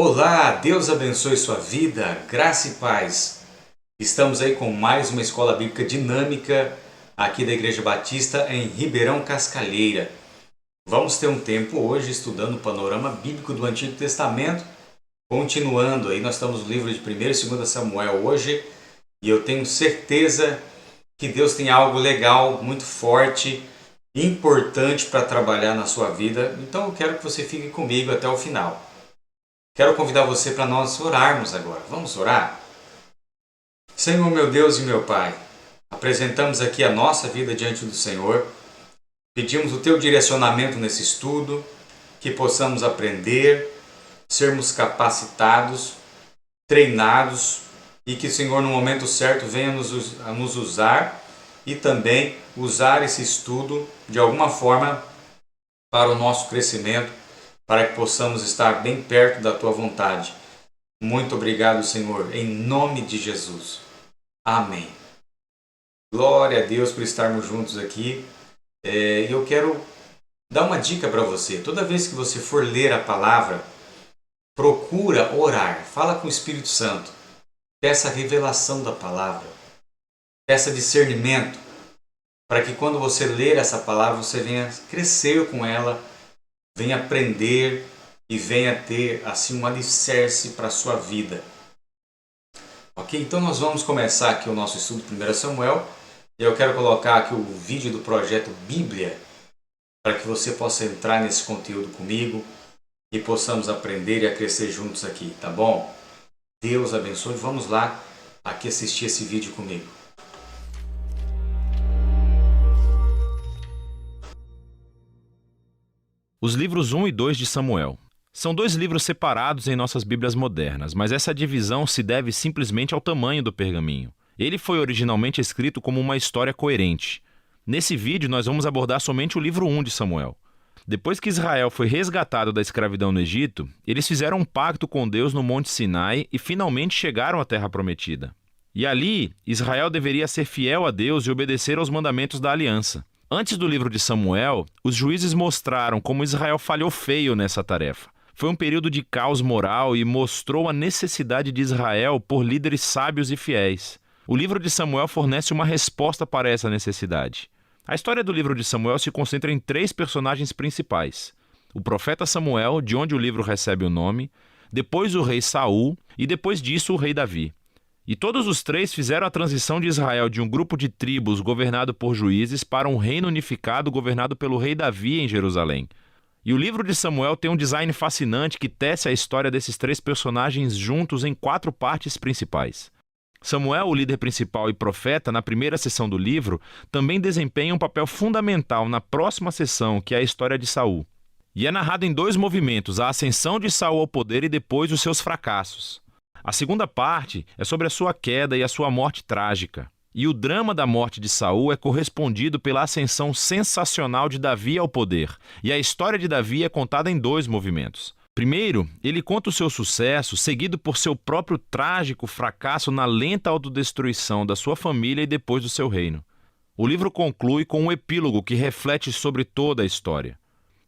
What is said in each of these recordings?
Olá, Deus abençoe sua vida, graça e paz. Estamos aí com mais uma escola bíblica dinâmica aqui da Igreja Batista em Ribeirão Cascalheira. Vamos ter um tempo hoje estudando o panorama bíblico do Antigo Testamento. Continuando aí, nós estamos no livro de 1º e 2º Samuel hoje e eu tenho certeza que Deus tem algo legal, muito forte, importante para trabalhar na sua vida. Então eu quero que você fique comigo até o final. Quero convidar você para nós orarmos agora. Vamos orar? Senhor, meu Deus e meu Pai, apresentamos aqui a nossa vida diante do Senhor. Pedimos o Teu direcionamento nesse estudo, que possamos aprender, sermos capacitados, treinados e que o Senhor, no momento certo, venha nos usar e também usar esse estudo de alguma forma para o nosso crescimento, para que possamos estar bem perto da Tua vontade. Muito obrigado, Senhor, em nome de Jesus. Amém. Glória a Deus por estarmos juntos aqui. Eu quero dar uma dica para você. Toda vez que você for ler a palavra, procura orar. Fala com o Espírito Santo. Peça a revelação da palavra. Peça discernimento, para que quando você ler essa palavra, você venha crescer com ela, venha aprender e venha ter assim um alicerce para a sua vida. Ok? Então nós vamos começar aqui o nosso estudo de 1 Samuel. Eu quero colocar aqui o vídeo do projeto Bíblia, para que você possa entrar nesse conteúdo comigo e possamos aprender e a crescer juntos aqui, tá bom? Deus abençoe. Vamos lá aqui assistir esse vídeo comigo. Os livros 1 e 2 de Samuel. São dois livros separados em nossas Bíblias modernas, mas essa divisão se deve simplesmente ao tamanho do pergaminho. Ele foi originalmente escrito como uma história coerente. Nesse vídeo, nós vamos abordar somente o livro 1 de Samuel. Depois que Israel foi resgatado da escravidão no Egito, eles fizeram um pacto com Deus no Monte Sinai e finalmente chegaram à Terra Prometida. E ali, Israel deveria ser fiel a Deus e obedecer aos mandamentos da aliança. Antes do livro de Samuel, os juízes mostraram como Israel falhou feio nessa tarefa. Foi um período de caos moral e mostrou a necessidade de Israel por líderes sábios e fiéis. O livro de Samuel fornece uma resposta para essa necessidade. A história do livro de Samuel se concentra em 3 personagens principais: o profeta Samuel, de onde o livro recebe o nome, depois o rei Saul e depois disso o rei Davi. E todos os 3 fizeram a transição de Israel de um grupo de tribos governado por juízes para um reino unificado governado pelo rei Davi em Jerusalém. E o livro de Samuel tem um design fascinante que tece a história desses 3 personagens juntos em 4 partes principais. Samuel, o líder principal e profeta, na primeira seção do livro, também desempenha um papel fundamental na próxima seção, que é a história de Saul. E é narrado em 2 movimentos, a ascensão de Saul ao poder e depois os seus fracassos. A segunda parte é sobre a sua queda e a sua morte trágica. E o drama da morte de Saul é correspondido pela ascensão sensacional de Davi ao poder. E a história de Davi é contada em 2 movimentos. Primeiro, ele conta o seu sucesso, seguido por seu próprio trágico fracasso na lenta autodestruição da sua família e depois do seu reino. O livro conclui com um epílogo que reflete sobre toda a história.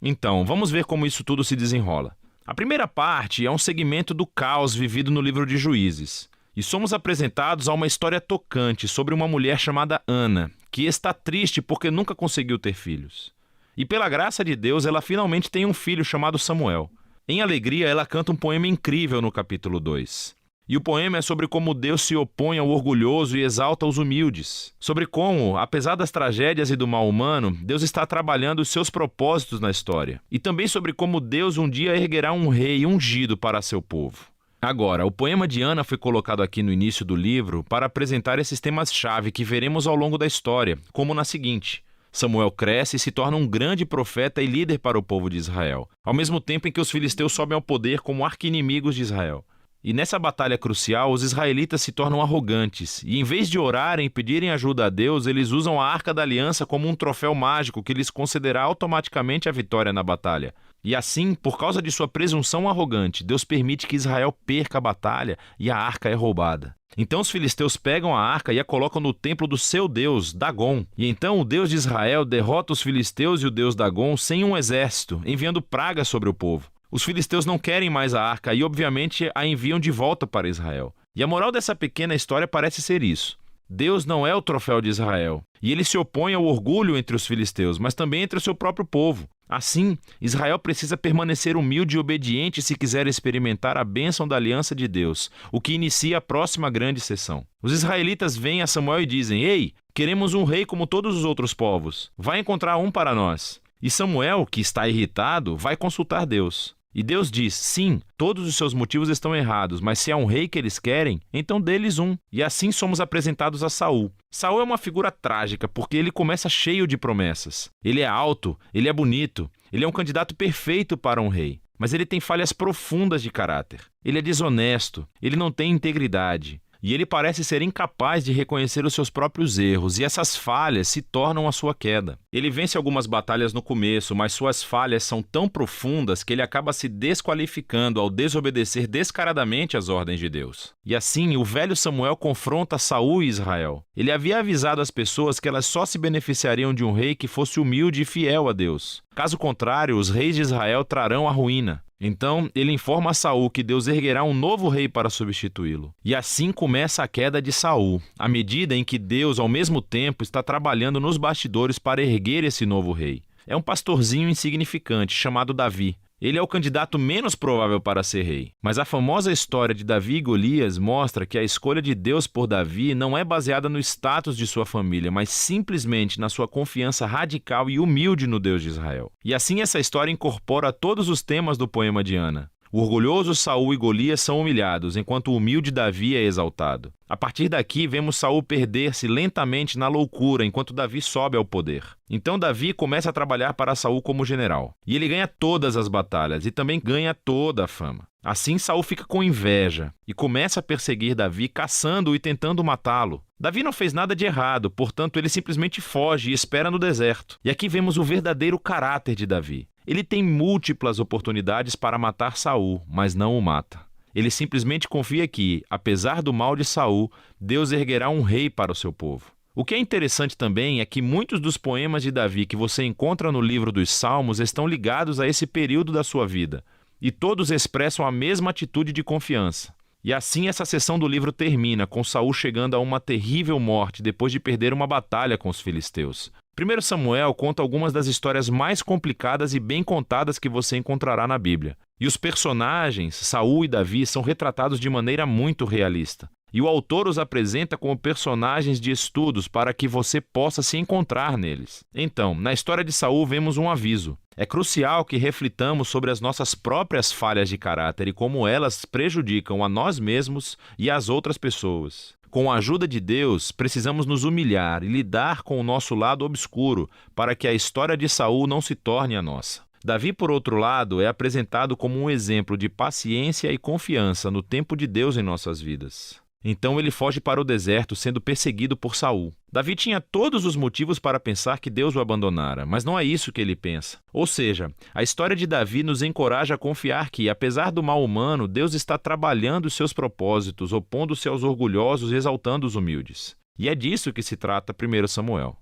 Então, vamos ver como isso tudo se desenrola. A primeira parte é um segmento do caos vivido no livro de Juízes. E somos apresentados a uma história tocante sobre uma mulher chamada Ana, que está triste porque nunca conseguiu ter filhos. E pela graça de Deus, ela finalmente tem um filho chamado Samuel. Em alegria, ela canta um poema incrível no capítulo 2. E o poema é sobre como Deus se opõe ao orgulhoso e exalta os humildes. Sobre como, apesar das tragédias e do mal humano, Deus está trabalhando os seus propósitos na história. E também sobre como Deus um dia erguerá um rei ungido para seu povo. Agora, o poema de Ana foi colocado aqui no início do livro para apresentar esses temas-chave que veremos ao longo da história, como na seguinte: Samuel cresce e se torna um grande profeta e líder para o povo de Israel, ao mesmo tempo em que os filisteus sobem ao poder como arqui-inimigos de Israel. E nessa batalha crucial, os israelitas se tornam arrogantes, e em vez de orarem e pedirem ajuda a Deus, eles usam a Arca da Aliança como um troféu mágico que lhes concederá automaticamente a vitória na batalha. E assim, por causa de sua presunção arrogante, Deus permite que Israel perca a batalha e a arca é roubada. Então os filisteus pegam a arca e a colocam no templo do seu deus, Dagom. E então o Deus de Israel derrota os filisteus e o deus Dagom sem um exército, enviando pragas sobre o povo. Os filisteus não querem mais a arca e, obviamente, a enviam de volta para Israel. E a moral dessa pequena história parece ser isso. Deus não é o troféu de Israel, e ele se opõe ao orgulho entre os filisteus, mas também entre o seu próprio povo. Assim, Israel precisa permanecer humilde e obediente se quiser experimentar a bênção da aliança de Deus, o que inicia a próxima grande sessão. Os israelitas vêm a Samuel e dizem: Ei, queremos um rei como todos os outros povos. Vai encontrar um para nós. E Samuel, que está irritado, vai consultar Deus. E Deus diz: sim, todos os seus motivos estão errados, mas se há um rei que eles querem, então dê-lhes um. E assim somos apresentados a Saul. Saul é uma figura trágica porque ele começa cheio de promessas. Ele é alto, ele é bonito, ele é um candidato perfeito para um rei. Mas ele tem falhas profundas de caráter. Ele é desonesto, ele não tem integridade. E ele parece ser incapaz de reconhecer os seus próprios erros, e essas falhas se tornam a sua queda. Ele vence algumas batalhas no começo, mas suas falhas são tão profundas que ele acaba se desqualificando ao desobedecer descaradamente às ordens de Deus. E assim, o velho Samuel confronta Saul e Israel. Ele havia avisado as pessoas que elas só se beneficiariam de um rei que fosse humilde e fiel a Deus. Caso contrário, os reis de Israel trarão a ruína. Então, ele informa a Saul que Deus erguerá um novo rei para substituí-lo. E assim começa a queda de Saul, à medida em que Deus, ao mesmo tempo, está trabalhando nos bastidores para erguer esse novo rei. É um pastorzinho insignificante chamado Davi. Ele é o candidato menos provável para ser rei. Mas a famosa história de Davi e Golias mostra que a escolha de Deus por Davi não é baseada no status de sua família, mas simplesmente na sua confiança radical e humilde no Deus de Israel. E assim essa história incorpora todos os temas do poema de Ana. O orgulhoso Saul e Golias são humilhados, enquanto o humilde Davi é exaltado. A partir daqui, vemos Saul perder-se lentamente na loucura, enquanto Davi sobe ao poder. Então Davi começa a trabalhar para Saul como general. E ele ganha todas as batalhas e também ganha toda a fama. Assim, Saul fica com inveja e começa a perseguir Davi, caçando-o e tentando matá-lo. Davi não fez nada de errado, portanto ele simplesmente foge e espera no deserto. E aqui vemos o verdadeiro caráter de Davi. Ele tem múltiplas oportunidades para matar Saul, mas não o mata. Ele simplesmente confia que, apesar do mal de Saul, Deus erguerá um rei para o seu povo. O que é interessante também é que muitos dos poemas de Davi que você encontra no livro dos Salmos estão ligados a esse período da sua vida, e todos expressam a mesma atitude de confiança. E assim essa seção do livro termina, com Saul chegando a uma terrível morte depois de perder uma batalha com os filisteus. 1 Samuel conta algumas das histórias mais complicadas e bem contadas que você encontrará na Bíblia. E os personagens, Saul e Davi, são retratados de maneira muito realista. E o autor os apresenta como personagens de estudos para que você possa se encontrar neles. Então, na história de Saul vemos um aviso. É crucial que reflitamos sobre as nossas próprias falhas de caráter e como elas prejudicam a nós mesmos e às outras pessoas. Com a ajuda de Deus, precisamos nos humilhar e lidar com o nosso lado obscuro para que a história de Saul não se torne a nossa. Davi, por outro lado, é apresentado como um exemplo de paciência e confiança no tempo de Deus em nossas vidas. Então ele foge para o deserto, sendo perseguido por Saul. Davi tinha todos os motivos para pensar que Deus o abandonara, mas não é isso que ele pensa. Ou seja, a história de Davi nos encoraja a confiar que, apesar do mal humano, Deus está trabalhando os seus propósitos, opondo-se aos orgulhosos e exaltando os humildes. E é disso que se trata 1 Samuel.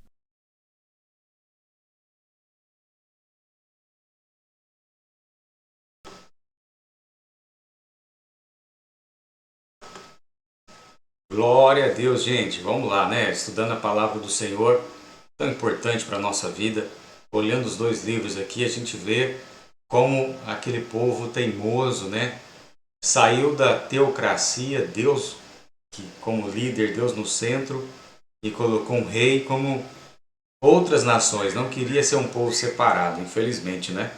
Glória a Deus, gente. Vamos lá, né? Estudando a palavra do Senhor, tão importante para a nossa vida. Olhando os dois livros aqui, a gente vê como aquele povo teimoso, né? Saiu da teocracia, Deus que como líder, Deus no centro, e colocou um rei como outras nações. Não queria ser um povo separado, infelizmente, né?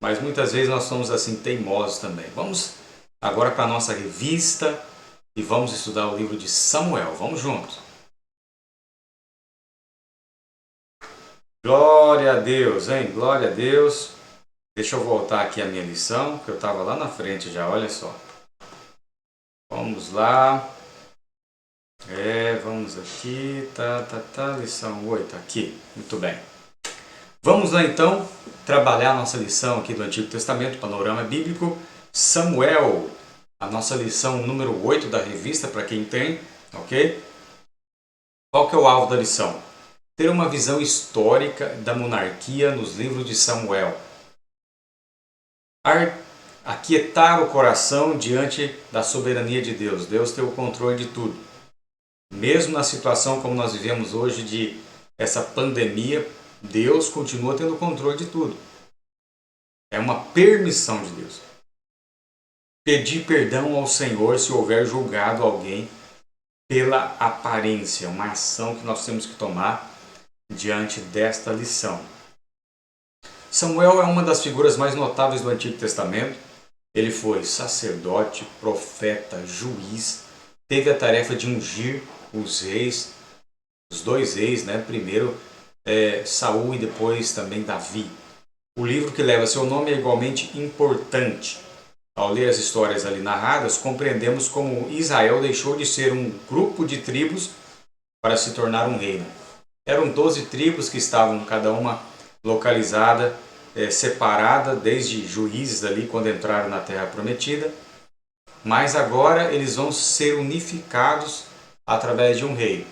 Mas muitas vezes nós somos assim teimosos também. Vamos agora para a nossa revista e vamos estudar o livro de Samuel. Vamos juntos. Glória a Deus, hein? Glória a Deus. Deixa eu voltar aqui a minha lição, que eu estava lá na frente já, olha só. Vamos lá. Vamos aqui. Lição 8, aqui. Muito bem. Vamos lá então trabalhar a nossa lição aqui do Antigo Testamento, Panorama Bíblico. Samuel, a nossa lição número 8 da revista, para quem tem, ok? Qual que é o alvo da lição? Ter uma visão histórica da monarquia nos livros de Samuel. aquietar o coração diante da soberania de Deus. Deus tem o controle de tudo. Mesmo na situação como nós vivemos hoje de essa pandemia, Deus continua tendo o controle de tudo. É uma permissão de Deus. Pedir perdão ao Senhor se houver julgado alguém pela aparência, uma ação que nós temos que tomar diante desta lição. Samuel é uma das figuras mais notáveis do Antigo Testamento. Ele foi sacerdote, profeta, juiz, teve a tarefa de ungir os reis, os dois reis, né? Primeiro Saul e depois também Davi. O livro que leva seu nome é igualmente importante. Ao ler as histórias ali narradas, compreendemos como Israel deixou de ser um grupo de tribos para se tornar um reino. Eram 12 tribos que estavam cada uma localizada, separada, desde juízes ali quando entraram na Terra Prometida. Mas agora eles vão ser unificados através de um rei,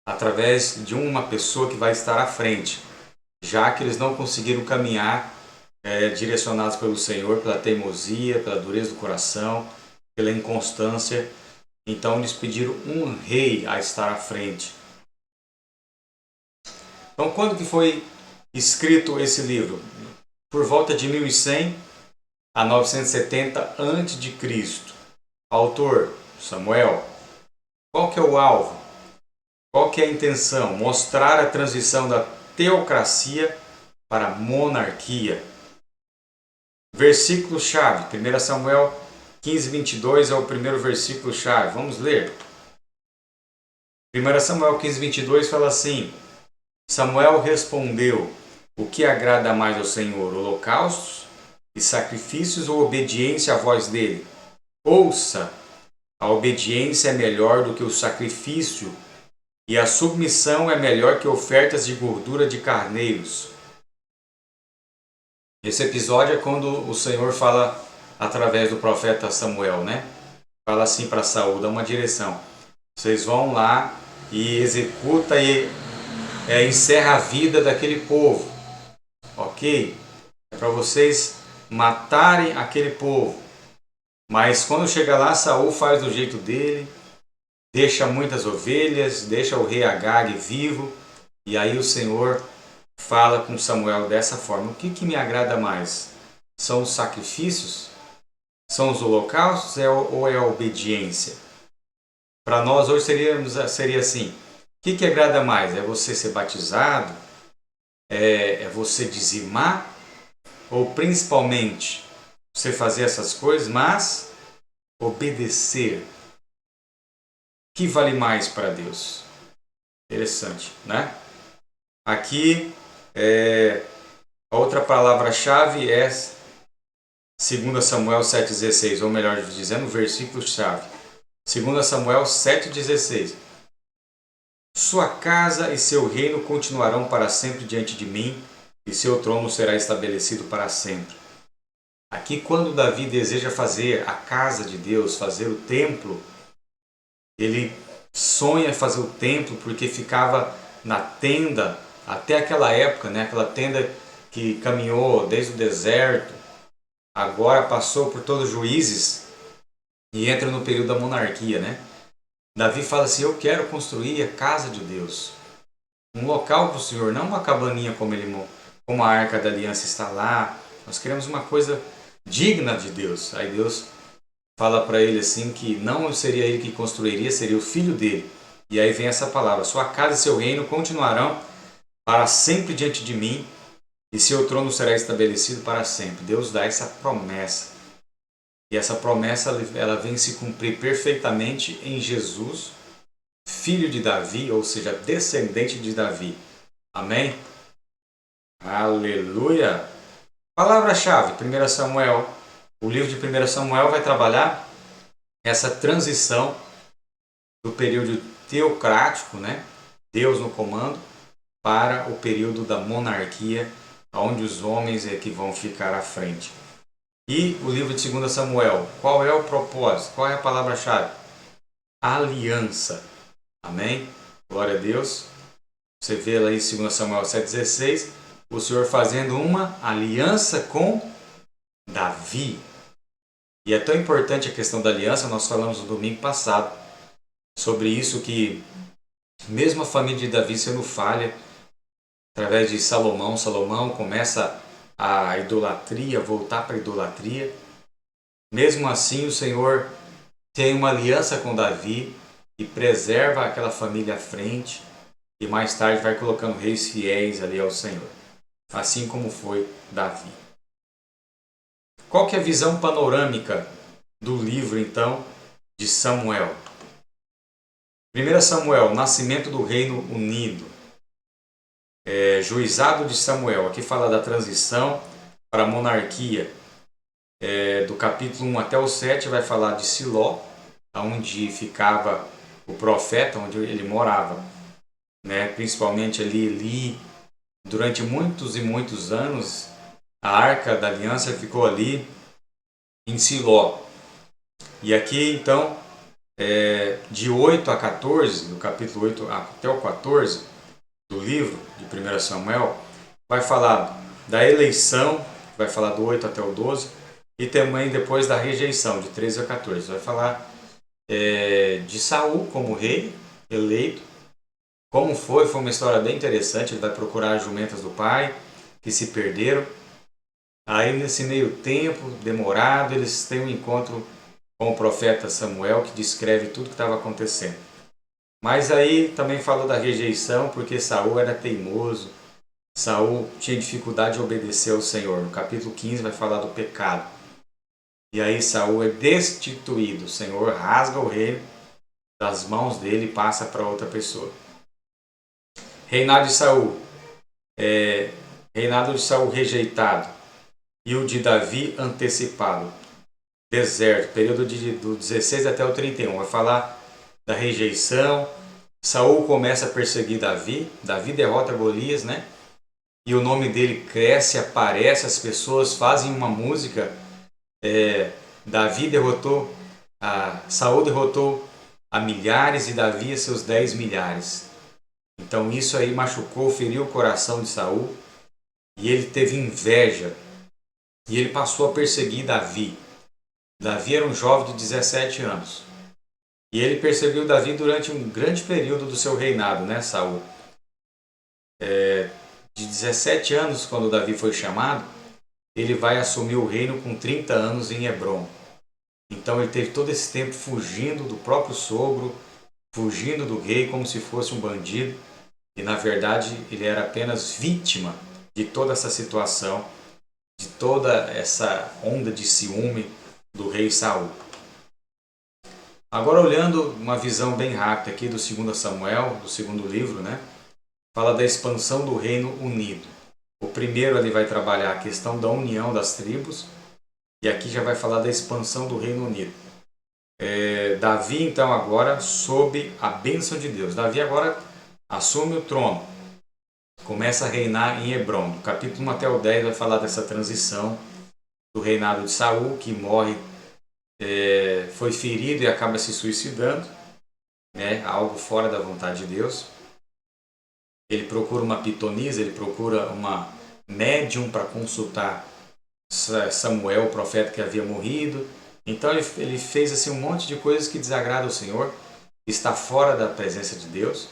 através de uma pessoa que vai estar à frente, já que eles não conseguiram caminhar direcionados pelo Senhor, pela teimosia, pela dureza do coração, pela inconstância. Então eles pediram um rei a estar à frente. Então quando que foi escrito esse livro? Por volta de 1100 a 970 a.C. Autor, Samuel. Qual que é o alvo? Qual que é a intenção? Mostrar a transição da teocracia para a monarquia. Versículo-chave, 1 Samuel 15:22 é o primeiro versículo-chave. Vamos ler. 1 Samuel 15:22 fala assim: Samuel respondeu: o que agrada mais ao Senhor, holocaustos e sacrifícios ou obediência à voz dele? Ouça, a obediência é melhor do que o sacrifício, e a submissão é melhor que ofertas de gordura de carneiros. Esse episódio é quando o Senhor fala através do profeta Samuel, né? Fala assim para Saul, dá uma direção. Vocês vão lá e executa e encerra a vida daquele povo, ok? É para vocês matarem aquele povo. Mas quando chega lá, Saul faz do jeito dele, deixa muitas ovelhas, deixa o rei Agag vivo, e aí o Senhor fala com Samuel dessa forma: o que me agrada mais? São os sacrifícios? São os holocaustos ou é a obediência? Para nós hoje seria assim: o que agrada mais? É você ser batizado? É você dizimar? Ou principalmente você fazer essas coisas, mas obedecer? O que vale mais para Deus? Interessante, né? Aqui a outra palavra-chave é 2 Samuel 7,16, ou melhor dizendo, o versículo-chave. 2 Samuel 7,16. Sua casa e seu reino continuarão para sempre diante de mim, e seu trono será estabelecido para sempre. Aqui, quando Davi deseja fazer a casa de Deus, fazer o templo, ele sonha fazer o templo porque ficava na tenda, até aquela época, né? Aquela tenda que caminhou desde o deserto, agora passou por todos os juízes e entra no período da monarquia, né? Davi fala assim: eu quero construir a casa de Deus, um local para o Senhor, não uma cabaninha como a Arca da Aliança está lá. Nós queremos uma coisa digna de Deus. Aí Deus fala para ele assim que não seria ele que construiria, seria o filho dele. E aí vem essa palavra: sua casa e seu reino continuarão para sempre diante de mim, e seu trono será estabelecido para sempre. Deus dá essa promessa. E essa promessa ela vem se cumprir perfeitamente em Jesus, filho de Davi, ou seja, descendente de Davi. Amém? Aleluia! Palavra-chave, 1 Samuel. O livro de 1 Samuel vai trabalhar essa transição do período teocrático, né? Deus no comando, para o período da monarquia, onde os homens é que vão ficar à frente. E o livro de 2 Samuel, qual é o propósito? Qual é a palavra-chave? Aliança. Amém? Glória a Deus. Você vê lá em 2 Samuel 7,16, o Senhor fazendo uma aliança com Davi. E é tão importante a questão da aliança, nós falamos no domingo passado sobre isso, que mesmo a família de Davi sendo falha, através de Salomão, Salomão começa a idolatria, voltar para a idolatria. Mesmo assim, o Senhor tem uma aliança com Davi e preserva aquela família à frente, e mais tarde vai colocando reis fiéis ali ao Senhor, assim como foi Davi. Qual que é a visão panorâmica do livro, então, de Samuel? 1 Samuel, nascimento do reino unido. Juizado de Samuel, aqui fala da transição para a monarquia. Do capítulo 1 até o 7 vai falar de Siló, onde ficava o profeta, onde ele morava, né? Principalmente ali, Eli. Durante muitos e muitos anos, a Arca da Aliança ficou ali em Siló. E aqui, então, de 8 a 14, do capítulo 8 até o 14 do livro de 1 Samuel, vai falar da eleição, vai falar do 8 até o 12, e também depois da rejeição, de 13 a 14. Vai falar de Saul como rei eleito. Como foi uma história bem interessante. Ele vai procurar as jumentas do pai, que se perderam. Aí nesse meio tempo, demorado, eles têm um encontro com o profeta Samuel, que descreve tudo o que estava acontecendo. Mas aí também falou da rejeição, porque Saul era teimoso. Saul tinha dificuldade de obedecer ao Senhor. No capítulo 15 vai falar do pecado. E aí Saul é destituído. O Senhor rasga o reino das mãos dele e passa para outra pessoa. Reinado de Saul. Reinado de Saul rejeitado. E o de Davi antecipado. Deserto, período do 16 até o 31. Vai falar da rejeição. Saul começa a perseguir Davi. Davi derrota Golias, né? E o nome dele cresce, aparece, as pessoas fazem uma música. Saul derrotou a milhares e Davi a seus 10 milhares. Então isso aí machucou, feriu o coração de Saul, e ele teve inveja, e ele passou a perseguir Davi. Davi era um jovem de 17 anos, e ele perseguiu Davi durante um grande período do seu reinado, né, Saul? De 17 anos, quando Davi foi chamado, ele vai assumir o reino com 30 anos em Hebrom. Então ele teve todo esse tempo fugindo do próprio sogro, fugindo do rei como se fosse um bandido. E na verdade ele era apenas vítima de toda essa situação, de toda essa onda de ciúme do rei Saul. Agora, olhando uma visão bem rápida aqui do 2 Samuel, do segundo livro, né? Fala da expansão do reino unido. O primeiro ele vai trabalhar a questão da união das tribos, e aqui já vai falar da expansão do reino unido. Davi, então, agora sob a bênção de Deus. Davi agora assume o trono, começa a reinar em Hebrom. Do capítulo 1 até o 10 vai falar dessa transição do reinado de Saul, que morre, foi ferido e acaba se suicidando, né? Algo fora da vontade de Deus. Ele procura uma pitonisa, ele procura uma médium para consultar Samuel, o profeta que havia morrido. Então ele fez assim um monte de coisas que desagradam ao Senhor, está fora da presença de Deus,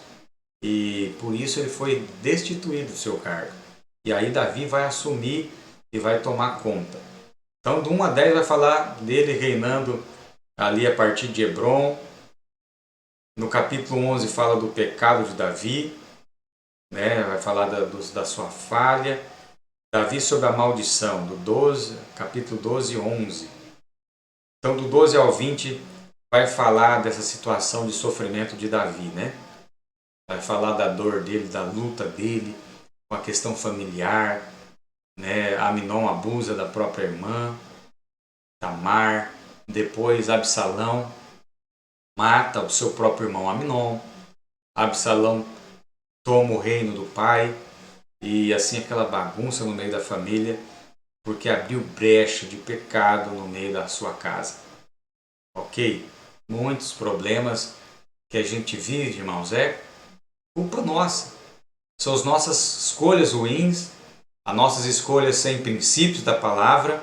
e por isso ele foi destituído do seu cargo. E aí Davi vai assumir e vai tomar conta. Então do 1 a 10 vai falar dele reinando ali a partir de Hebrom. No capítulo 11 fala do pecado de Davi, né? Vai falar da sua falha. Davi sob a maldição, capítulo 12 e 11. Então do 12 ao 20 vai falar dessa situação de sofrimento de Davi, né? Vai falar da dor dele, da luta dele, com a questão familiar, né? Aminon abusa da própria irmã, Tamar. Depois Absalão mata o seu próprio irmão Aminon. Absalão toma o reino do pai, e assim aquela bagunça no meio da família, porque abriu brecha de pecado no meio da sua casa. Ok? Muitos problemas que a gente vive, irmãos, é culpa nossa. São as nossas escolhas ruins, as nossas escolhas sem princípios da palavra,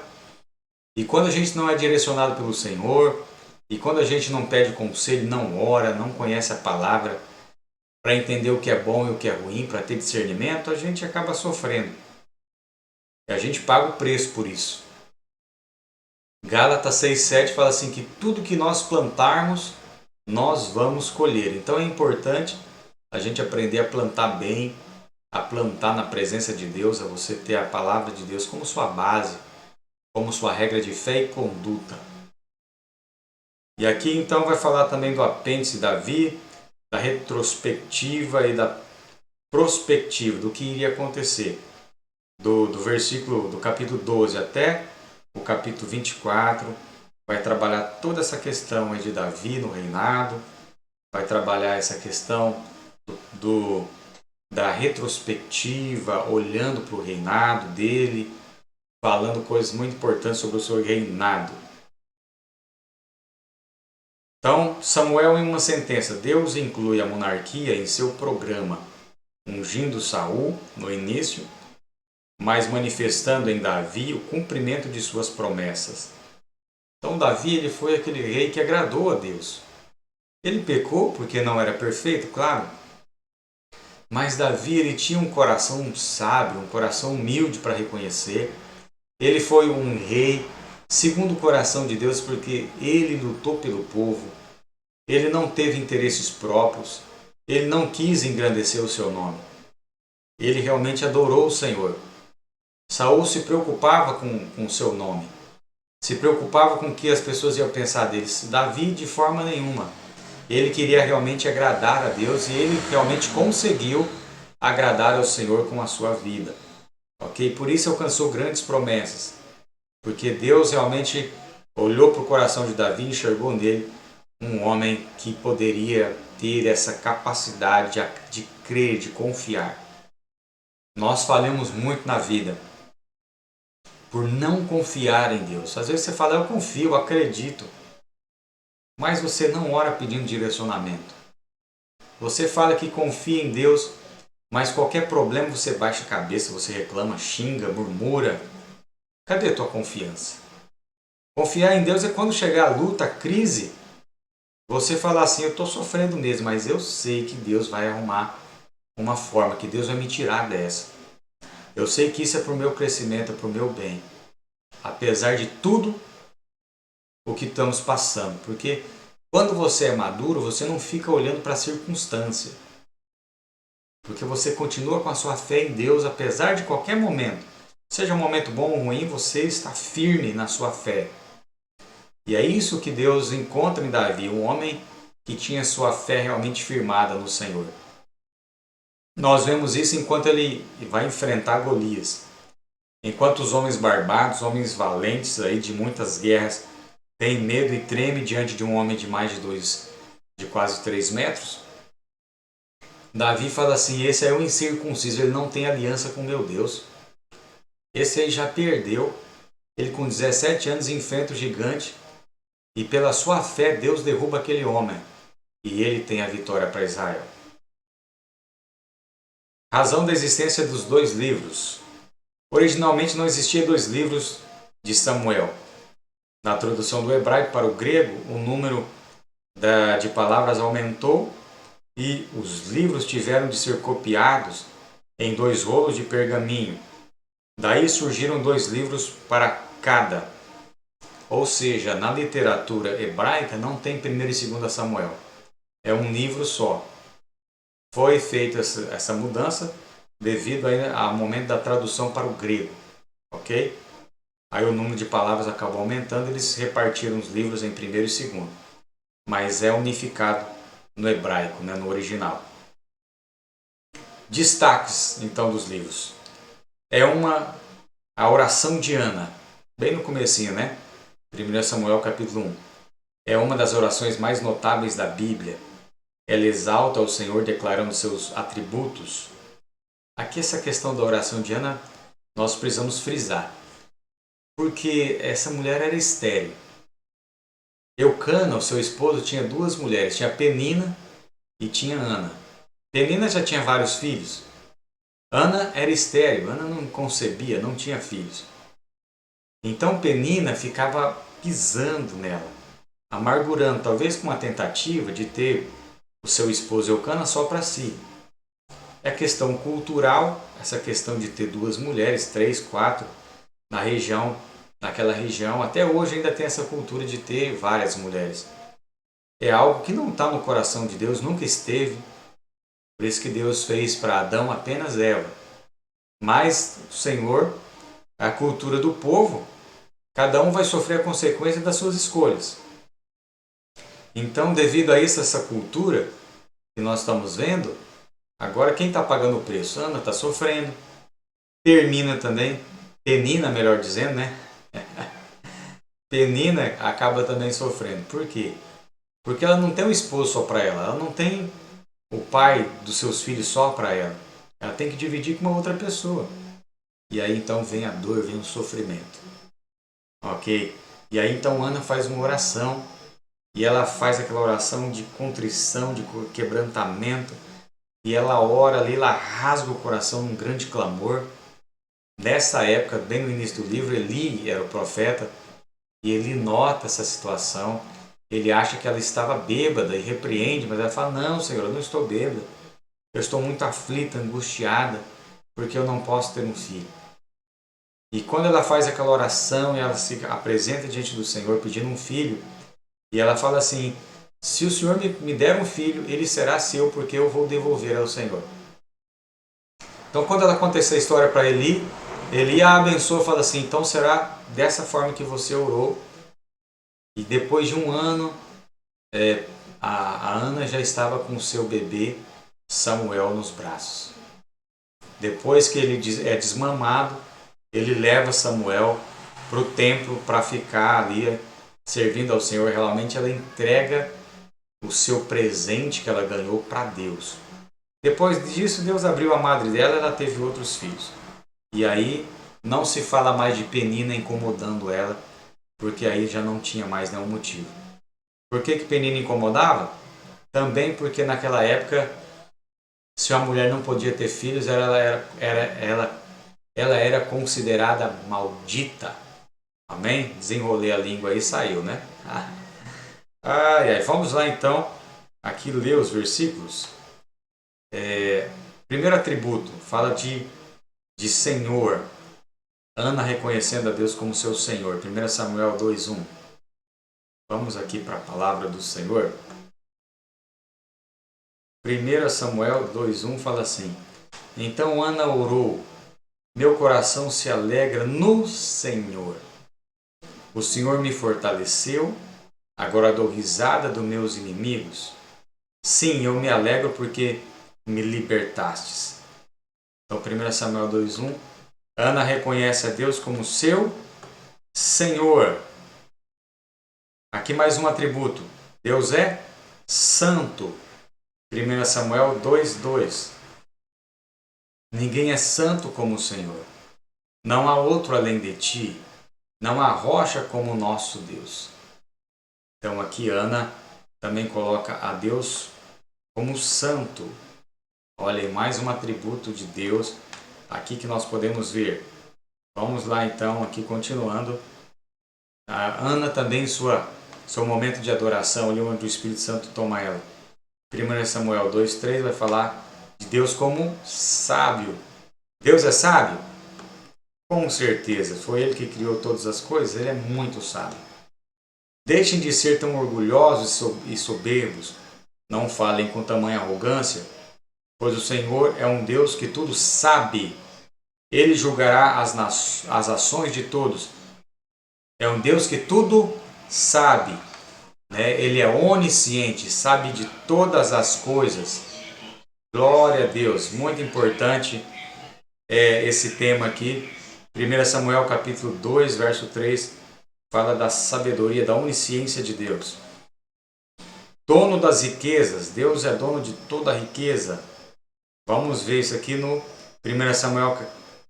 E quando a gente não é direcionado pelo Senhor, e quando a gente não pede conselho, não ora, não conhece a palavra para entender o que é bom e o que é ruim, para ter discernimento, a gente acaba sofrendo. E a gente paga o preço por isso. Gálatas 6,7 fala assim que tudo que nós plantarmos, nós vamos colher. Então é importante a gente aprender a plantar bem, a plantar na presença de Deus, a você ter a palavra de Deus como sua base, como sua regra de fé e conduta. E aqui então vai falar também do apêndice Davi, da retrospectiva e da prospectiva, do que iria acontecer. Do versículo do capítulo 12 até o capítulo 24, vai trabalhar toda essa questão aí de Davi no reinado, vai trabalhar essa questão da retrospectiva, olhando para o reinado dele, falando coisas muito importantes sobre o seu reinado. Então, Samuel, em uma sentença, Deus inclui a monarquia em seu programa, ungindo Saul no início, mas manifestando em Davi o cumprimento de suas promessas. Então, Davi ele foi aquele rei que agradou a Deus. Ele pecou porque não era perfeito, claro, mas Davi ele tinha um coração sábio, um coração humilde para reconhecer. Ele foi um rei segundo o coração de Deus porque ele lutou pelo povo. Ele não teve interesses próprios. Ele não quis engrandecer o seu nome. Ele realmente adorou o Senhor. Saul se preocupava com o seu nome. Se preocupava com o que as pessoas iam pensar dele. Davi, de forma nenhuma. Ele queria realmente agradar a Deus e ele realmente conseguiu agradar ao Senhor com a sua vida. Ok? Por isso alcançou grandes promessas. Porque Deus realmente olhou para o coração de Davi e enxergou nele um homem que poderia ter essa capacidade de crer, de confiar. Nós falhamos muito na vida por não confiar em Deus. Às vezes você fala, eu confio, eu acredito, mas você não ora pedindo direcionamento. Você fala que confia em Deus, mas qualquer problema você baixa a cabeça, você reclama, xinga, murmura. Cadê a tua confiança? Confiar em Deus é quando chegar a luta, a crise, você falar assim, eu estou sofrendo mesmo, mas eu sei que Deus vai arrumar uma forma, que Deus vai me tirar dessa. Eu sei que isso é para o meu crescimento, é para o meu bem. Apesar de tudo o que estamos passando. Porque quando você é maduro, você não fica olhando para a circunstância. Porque você continua com a sua fé em Deus, apesar de qualquer momento. Seja um momento bom ou ruim, você está firme na sua fé. E é isso que Deus encontra em Davi, um homem que tinha sua fé realmente firmada no Senhor. Nós vemos isso enquanto ele vai enfrentar Golias. Enquanto os homens barbados, homens valentes aí de muitas guerras, têm medo e tremem diante de um homem de mais de quase 3 metros, Davi fala assim, esse é o incircunciso, ele não tem aliança com meu Deus. Esse aí já perdeu, ele com 17 anos enfrenta o gigante e pela sua fé Deus derruba aquele homem e ele tem a vitória para Israel. Razão da existência dos 2 livros. Originalmente não existia 2 livros de Samuel. Na tradução do hebraico para o grego, o número de palavras aumentou e os livros tiveram de ser copiados em 2 rolos de pergaminho. Daí surgiram 2 livros para cada. Ou seja, na literatura hebraica não tem 1º e 2º Samuel. É um livro só. Foi feita essa mudança devido ao momento da tradução para o grego. Ok? Aí o número de palavras acabou aumentando, eles repartiram os livros em 1º e 2º. Mas é unificado no hebraico, né, no original. Destaques, então, dos livros. A oração de Ana, bem no comecinho, né? 1 Samuel capítulo 1. É uma das orações mais notáveis da Bíblia. Ela exalta o Senhor declarando seus atributos. Aqui essa questão da oração de Ana, nós precisamos frisar. Porque essa mulher era estéril. Eucana, o seu esposo, tinha 2 mulheres. Tinha Penina e tinha Ana. Penina já tinha vários filhos. Ana era estéril. Ana não concebia, não tinha filhos. Então Penina ficava pisando nela, amargurando, talvez com uma tentativa de ter o seu esposo Eucana só para si. É questão cultural, essa questão de ter duas mulheres, três, quatro, na região, naquela região, até hoje ainda tem essa cultura de ter várias mulheres. É algo que não está no coração de Deus, nunca esteve. Por isso que Deus fez para Adão apenas Eva. Mas o Senhor, a cultura do povo, cada um vai sofrer a consequência das suas escolhas. Então, devido a isso, essa cultura que nós estamos vendo, agora quem está pagando o preço? Ana está sofrendo, Penina também, Penina melhor dizendo, né? Penina acaba também sofrendo. Por quê? Porque ela não tem um esposo só para ela, ela não tem o pai dos seus filhos só para ela. Ela tem que dividir com uma outra pessoa. E aí então vem a dor, vem o sofrimento. Ok? E aí então Ana faz uma oração. E ela faz aquela oração de contrição, de quebrantamento. E ela ora ali, ela rasga o coração num grande clamor. Nessa época, bem no início do livro, Eli era o profeta. E ele nota essa situação. Ele acha que ela estava bêbada e repreende, mas ela fala, não, Senhor, eu não estou bêbada. Eu estou muito aflita, angustiada, porque eu não posso ter um filho. E quando ela faz aquela oração e ela se apresenta diante do Senhor pedindo um filho, e ela fala assim, se o Senhor me der um filho, ele será seu, porque eu vou devolver ao Senhor. Então quando ela conta essa história para Eli, Eli a abençoa e fala assim, então será dessa forma que você orou. E depois de um ano, a Ana já estava com o seu bebê Samuel nos braços. Depois que ele é desmamado, ele leva Samuel para o templo para ficar ali servindo ao Senhor. Realmente ela entrega o seu presente que ela ganhou para Deus. Depois disso, Deus abriu a madre dela e ela teve outros filhos. E aí não se fala mais de Penina incomodando ela, porque aí já não tinha mais nenhum motivo. Por que Penina incomodava? Também porque naquela época, se uma mulher não podia ter filhos, ela era considerada maldita. Amém? Desenrolei a língua aí e saiu, né? Vamos lá então, aqui ler os versículos. Primeiro atributo, fala de Senhor. Ana reconhecendo a Deus como seu Senhor. 1 Samuel 2:1. Vamos aqui para a palavra do Senhor. 1 Samuel 2:1 fala assim, então Ana orou, meu coração se alegra no Senhor. O Senhor me fortaleceu, agora dou risada dos meus inimigos. Sim, eu me alegro porque me libertastes. Então 1 Samuel 2:1, Ana reconhece a Deus como seu Senhor. Aqui mais um atributo, Deus é santo. 1 Samuel 2:2. Ninguém é santo como o Senhor. Não há outro além de ti. Não há rocha como o nosso Deus. Então aqui Ana também coloca a Deus como santo. Olha aí, mais um atributo de Deus aqui que nós podemos ver. Vamos lá então, aqui continuando. A Ana também seu momento de adoração, ali onde o Espírito Santo toma ela. 1 Samuel 2:3 vai falar de Deus como sábio. Deus é sábio? Com certeza, foi Ele que criou todas as coisas, Ele é muito sábio. Deixem de ser tão orgulhosos e soberbos, não falem com tamanha arrogância, pois o Senhor é um Deus que tudo sabe. Ele julgará as ações de todos. É um Deus que tudo sabe. Ele é onisciente, sabe de todas as coisas. Glória a Deus. Muito importante esse tema aqui. 1 Samuel capítulo 2, verso 3, fala da sabedoria, da onisciência de Deus. Dono das riquezas, Deus é dono de toda a riqueza. Vamos ver isso aqui no 1 Samuel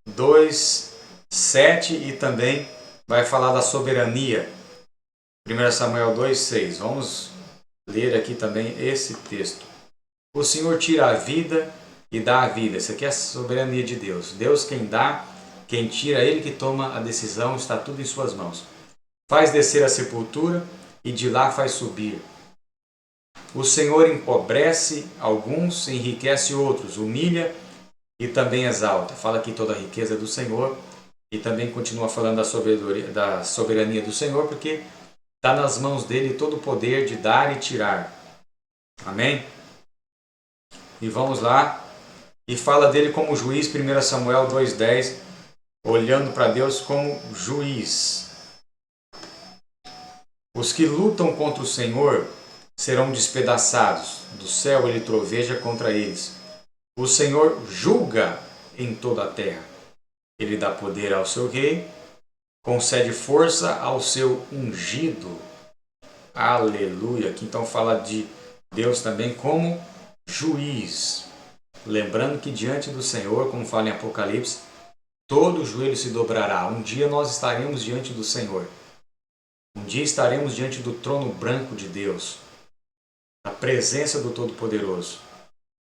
2, 7 e também vai falar da soberania. 1 Samuel 2, 6. Vamos ler aqui também esse texto. O Senhor tira a vida e dá a vida. Isso aqui é a soberania de Deus. Deus quem dá Quem tira ele que toma a decisão, está tudo em suas mãos. Faz descer a sepultura e de lá faz subir. O Senhor empobrece alguns, enriquece outros, humilha e também exalta. Fala aqui toda a riqueza do Senhor e também continua falando da soberania do Senhor, porque está nas mãos dele todo o poder de dar e tirar. Amém? E vamos lá. E fala dele como juiz, 1 Samuel 2,10, olhando para Deus como juiz. Os que lutam contra o Senhor serão despedaçados. Do céu ele troveja contra eles. O Senhor julga em toda a terra. Ele dá poder ao seu rei, concede força ao seu ungido. Aleluia. Aqui então fala de Deus também como juiz. Lembrando que diante do Senhor, como fala em Apocalipse, todo joelho se dobrará. Um dia nós estaremos diante do Senhor. Um dia estaremos diante do trono branco de Deus, na presença do Todo-Poderoso.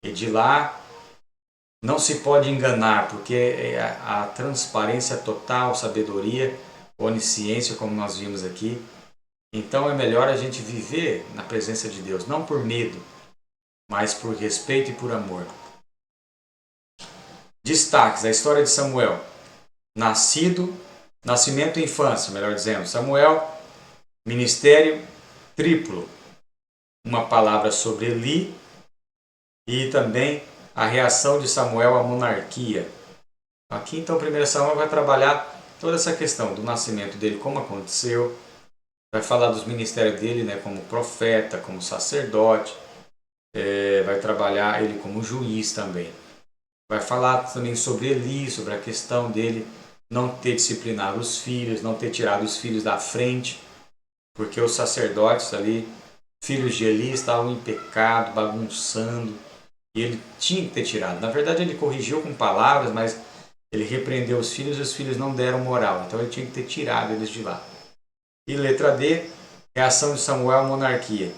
E de lá não se pode enganar, porque é a transparência total, sabedoria, onisciência, como nós vimos aqui. Então é melhor a gente viver na presença de Deus, não por medo, mas por respeito e por amor. Destaques da história de Samuel. Nascimento e infância, melhor dizendo. Samuel, ministério triplo. Uma palavra sobre Eli e também a reação de Samuel à monarquia. Aqui então 1 Samuel vai trabalhar toda essa questão do nascimento dele, como aconteceu. Vai falar dos ministérios dele, né, como profeta, como sacerdote. Vai trabalhar ele como juiz também. Vai falar também sobre Eli, sobre a questão dele não ter disciplinado os filhos, não ter tirado os filhos da frente, porque os sacerdotes ali, filhos de Eli, estavam em pecado, bagunçando, e ele tinha que ter tirado. Na verdade, ele corrigiu com palavras, mas ele repreendeu os filhos e os filhos não deram moral, então ele tinha que ter tirado eles de lá. E letra D, reação de Samuel à monarquia.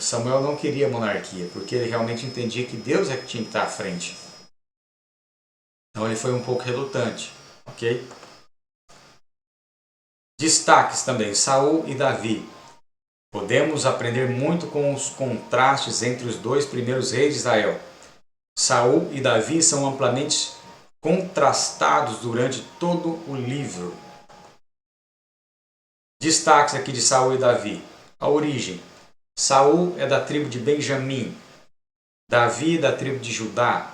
Samuel não queria monarquia, porque ele realmente entendia que Deus é que tinha que estar à frente. Então ele foi um pouco relutante, ok? Destaques também, Saul e Davi. Podemos aprender muito com os contrastes entre os dois primeiros reis de Israel. Saul e Davi são amplamente contrastados durante todo o livro. Destaques aqui de Saul e Davi. A origem. Saul é da tribo de Benjamim. Davi da tribo de Judá.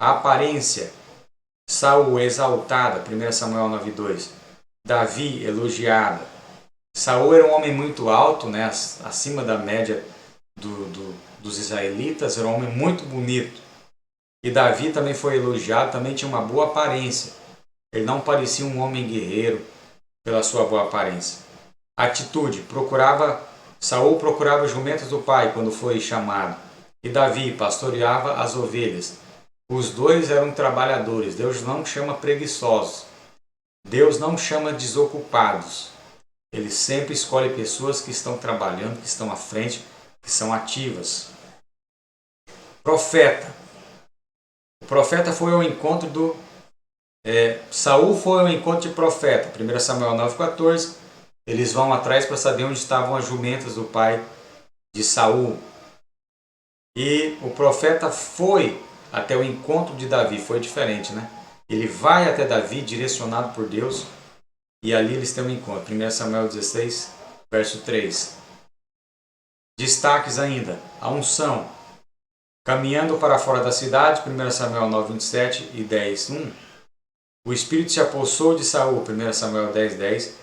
A aparência. Saul exaltada, 1 Samuel 9,2. Davi elogiada. Saul era um homem muito alto, né, acima da média dos israelitas, era um homem muito bonito. E Davi também foi elogiado, também tinha uma boa aparência. Ele não parecia um homem guerreiro pela sua boa aparência. Atitude. Saul procurava os jumentos do pai quando foi chamado. E Davi pastoreava as ovelhas. Os dois eram trabalhadores. Deus não chama preguiçosos. Deus não chama desocupados. Ele sempre escolhe pessoas que estão trabalhando, que estão à frente, que são ativas. Profeta. O profeta foi ao encontro do... Saul foi ao encontro de profeta. 1 Samuel 9,14. Eles vão atrás para saber onde estavam as jumentas do pai de Saul. E o profeta foi até o encontro de Davi. Foi diferente, né? Ele vai até Davi, direcionado por Deus, e ali eles têm um encontro. 1 Samuel 16, verso 3. Destaques ainda. A unção. Caminhando para fora da cidade, 1 Samuel 9, 27 e 10, 1. O Espírito se apossou de Saul, 1 Samuel 10, 10.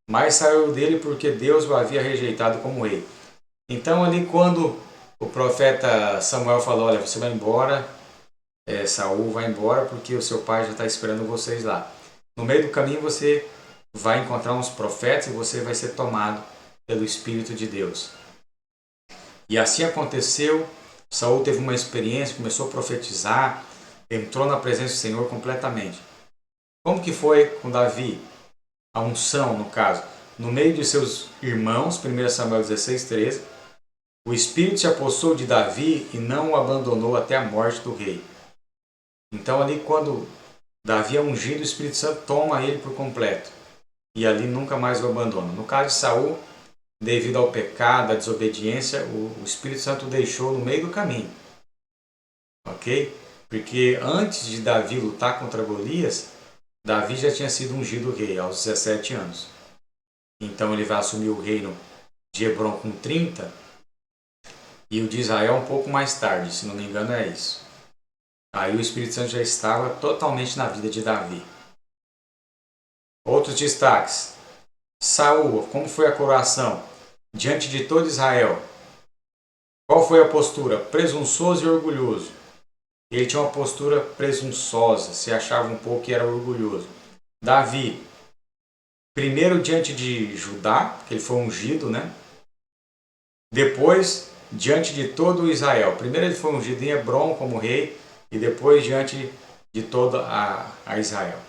Mas saiu dele porque Deus o havia rejeitado como rei. Então ali quando o profeta Samuel falou, olha, você vai embora, Saul vai embora porque o seu pai já está esperando vocês lá. No meio do caminho você vai encontrar uns profetas e você vai ser tomado pelo Espírito de Deus. E assim aconteceu. Saul teve uma experiência, começou a profetizar, entrou na presença do Senhor completamente. Como que foi com Davi? A unção, no caso, no meio de seus irmãos, 1 Samuel 16, 13, o Espírito se apossou de Davi e não o abandonou até a morte do rei. Então ali quando Davi é ungido, o Espírito Santo toma ele por completo. E ali nunca mais o abandona. No caso de Saul, devido ao pecado, à desobediência, o Espírito Santo o deixou no meio do caminho. Ok? Porque antes de Davi lutar contra Golias, Davi já tinha sido ungido rei aos 17 anos. Então ele vai assumir o reino de Hebron com 30 e o de Israel um pouco mais tarde, se não me engano é isso. Aí o Espírito Santo já estava totalmente na vida de Davi. Outros destaques. Saul, como foi a coroação? Diante de todo Israel. Qual foi a postura? Presunçoso e orgulhoso. Ele tinha uma postura presunçosa, se achava um pouco que era orgulhoso. Davi, primeiro diante de Judá, que ele foi ungido, né? Depois, diante de todo Israel. Primeiro ele foi ungido em Hebron como rei e depois diante de toda a Israel.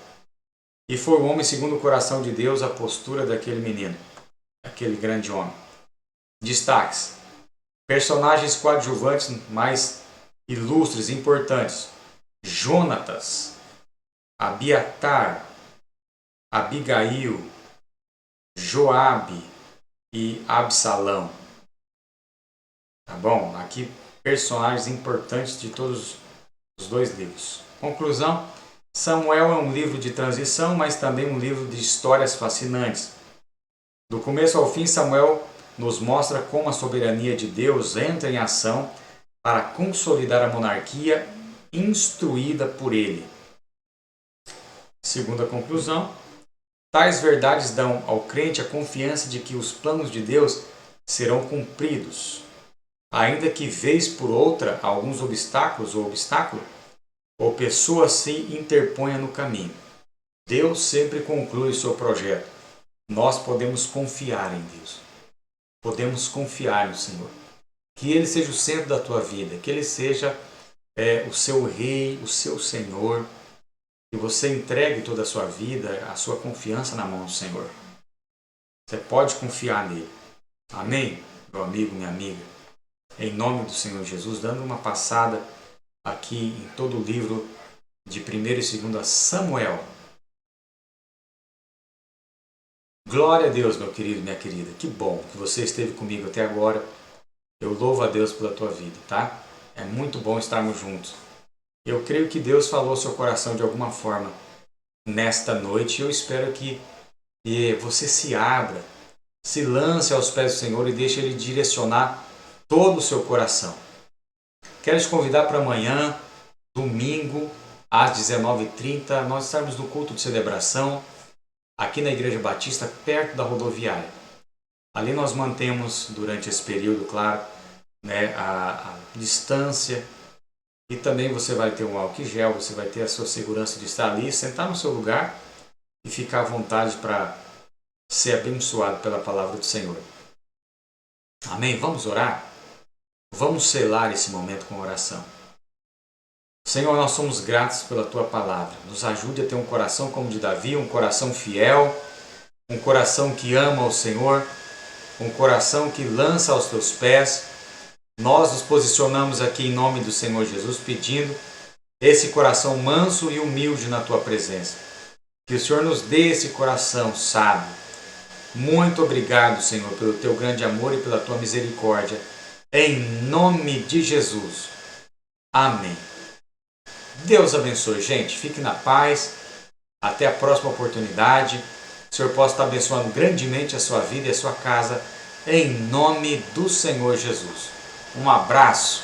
E foi o homem segundo o coração de Deus, a postura daquele menino, aquele grande homem. Destaques. Personagens coadjuvantes mais ilustres, importantes. Jonatas, Abiatar, Abigail, Joabe e Absalão. Tá bom? Aqui personagens importantes de todos os dois livros. Conclusão. Samuel é um livro de transição, mas também um livro de histórias fascinantes. Do começo ao fim, Samuel nos mostra como a soberania de Deus entra em ação para consolidar a monarquia instruída por ele. Segunda conclusão, tais verdades dão ao crente a confiança de que os planos de Deus serão cumpridos, ainda que vez por outra alguns obstáculos ou pessoa se interponha no caminho. Deus sempre conclui o seu projeto. Nós podemos confiar em Deus. Podemos confiar no Senhor. Que Ele seja o centro da tua vida. Que Ele seja o seu Rei, o seu Senhor. Que você entregue toda a sua vida, a sua confiança na mão do Senhor. Você pode confiar nele. Amém? Meu amigo, minha amiga. Em nome do Senhor Jesus, dando uma passada aqui em todo o livro de 1º e 2º Samuel. Glória a Deus, meu querido e minha querida. Que bom que você esteve comigo até agora. Eu louvo a Deus pela tua vida, tá? É muito bom estarmos juntos. Eu creio que Deus falou ao seu coração de alguma forma nesta noite. Eu espero que você se abra, se lance aos pés do Senhor e deixe Ele direcionar todo o seu coração. Quero te convidar para amanhã, domingo, às 19h30, nós estarmos no culto de celebração, aqui na Igreja Batista, perto da rodoviária. Ali nós mantemos, durante esse período, claro, né, a distância, e também você vai ter um álcool gel, você vai ter a sua segurança de estar ali, sentar no seu lugar e ficar à vontade para ser abençoado pela palavra do Senhor. Amém? Vamos orar? Vamos selar esse momento com oração. Senhor, nós somos gratos pela Tua palavra. Nos ajude a ter um coração como o de Davi, um coração fiel, um coração que ama o Senhor, um coração que lança aos Teus pés. Nós nos posicionamos aqui em nome do Senhor Jesus, pedindo esse coração manso e humilde na Tua presença. Que o Senhor nos dê esse coração sábio. Muito obrigado, Senhor, pelo Teu grande amor e pela Tua misericórdia. Em nome de Jesus. Amém. Deus abençoe, gente. Fique na paz. Até a próxima oportunidade. O Senhor possa estar abençoando grandemente a sua vida e a sua casa. Em nome do Senhor Jesus. Um abraço.